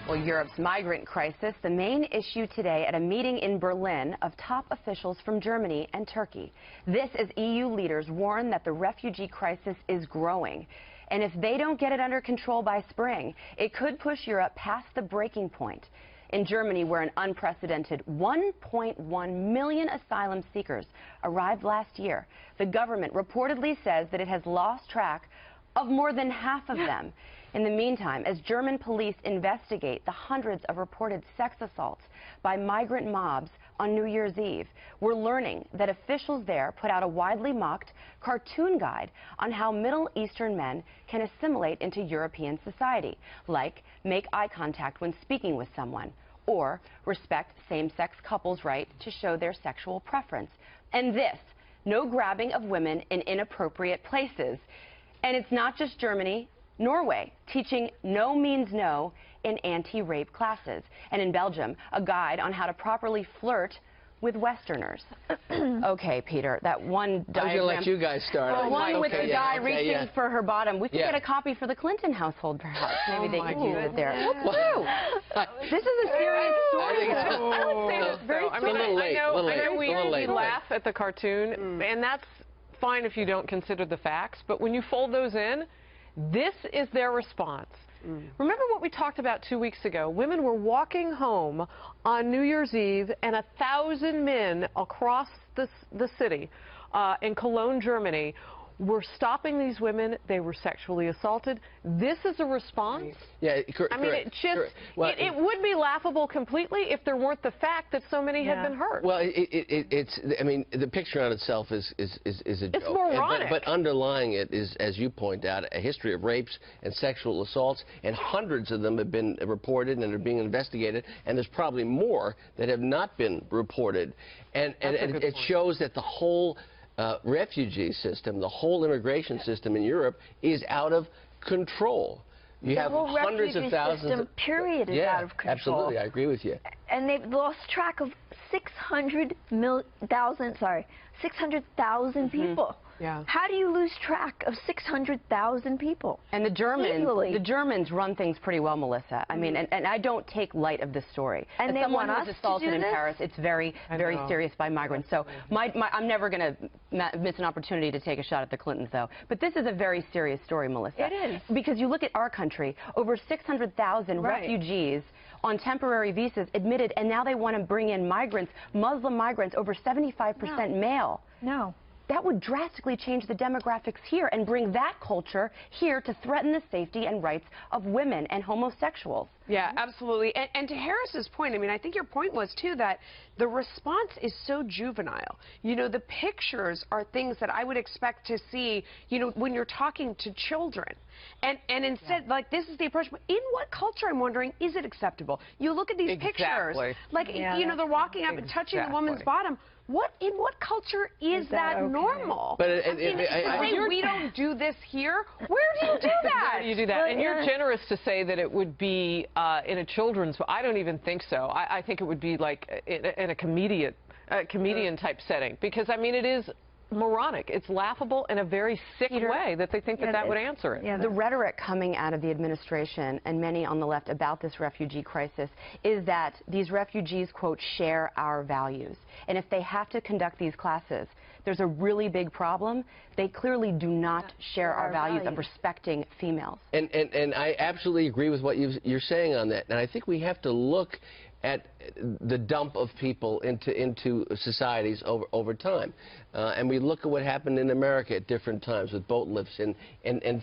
Well, Europe's migrant crisis, the main issue today at a meeting in Berlin of top officials from Germany and Turkey. This as EU leaders warn that the refugee crisis is growing. And if they don't get it under control by spring, it could push Europe past the breaking point. In Germany, where an unprecedented 1.1 million asylum seekers arrived last year, the government reportedly says that it has lost track of more than half of them. In the meantime, as German police investigate the hundreds of reported sex assaults by migrant mobs on New Year's Eve, we're learning that officials there put out a widely mocked cartoon guide on how Middle Eastern men can assimilate into European society, like make eye contact when speaking with someone, or respect same-sex couples' right to show their sexual preference. And this, no grabbing of women in inappropriate places. And it's not just Germany. Norway, teaching no means no in anti-rape classes. And in Belgium, a guide on how to properly flirt with Westerners. Okay, Peter, that one diagram. I was going to let you guys start. The one with the guy reaching for her bottom. We could get a copy for the Clinton household, perhaps. Maybe they could use it there. This is a serious story. I know we laugh at the cartoon, and that's fine if you don't consider the facts, but when you fold those in, this is their response. Remember what we talked about 2 weeks ago? Women were walking home on New Year's Eve, and 1,000 men across the city in Cologne, Germany, were stopping these women. They were sexually assaulted. This is a response? Yeah, I mean, it just, it would be laughable completely if there weren't the fact that so many had been hurt. Well, I mean, the picture on itself is a joke. It's moronic. But underlying it is, as you point out, a history of rapes and sexual assaults, and hundreds of them have been reported and are being investigated, and there's probably more that have not been reported. And it shows that the whole refugee system, the whole immigration system in Europe is out of control. You have hundreds of thousands. System, period, is out of control. Absolutely, I agree with you. And they've lost track of 600,000 people. Yeah. How do you lose track of 600,000 people? And the Germans run things pretty well, Melissa. I mean, and I don't take light of this story. And they want us assaulted to do in this? Paris. It's very serious by migrants. So I'm never going to miss an opportunity to take a shot at the Clintons, though. But this is a very serious story, Melissa. It is. Because you look at our country, over 600,000 refugees on temporary visas admitted, and now they want to bring in migrants, Muslim migrants, over 75% male. No. That would drastically change the demographics here and bring that culture here to threaten the safety and rights of women and homosexuals. Yeah, absolutely. And to Harris's point, I mean, I think your point was, too, that the response is so juvenile. You know, the pictures are things that I would expect to see, you know, when you're talking to children. And instead, like, this is the approach. But in what culture, I'm wondering, is it acceptable? You look at these pictures, like, you know, they're walking up and touching the woman's bottom. In what culture is that normal? But we don't do this here. Where do you do that? Where do you do that? And you're generous to say that it would be in a children's. I don't even think so. I think it would be like in a comedian type setting, because I mean it is moronic. It's laughable in a very sick way that they think that would answer it. Yeah, the rhetoric coming out of the administration and many on the left about this refugee crisis is that these refugees, quote, share our values. And if they have to conduct these classes, there's a really big problem. They clearly do not share our values of respecting females. And I absolutely agree with what you're saying on that. And I think we have to look at the dump of people into societies over time. And we look at what happened in America at different times with boat lifts and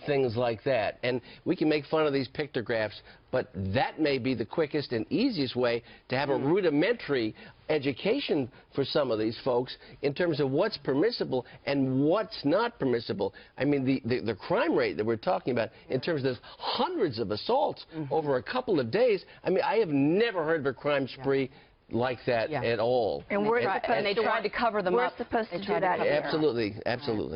things like that. And we can make fun of these pictographs, but that may be the quickest and easiest way to have a rudimentary education for some of these folks in terms of what's permissible and what's not permissible. I mean, the crime rate that we're talking about in terms of hundreds of assaults over a couple of days, I mean, I have never heard of a crime spree like that at all. And they tried to cover them up. We're supposed to do that here. Absolutely, absolutely.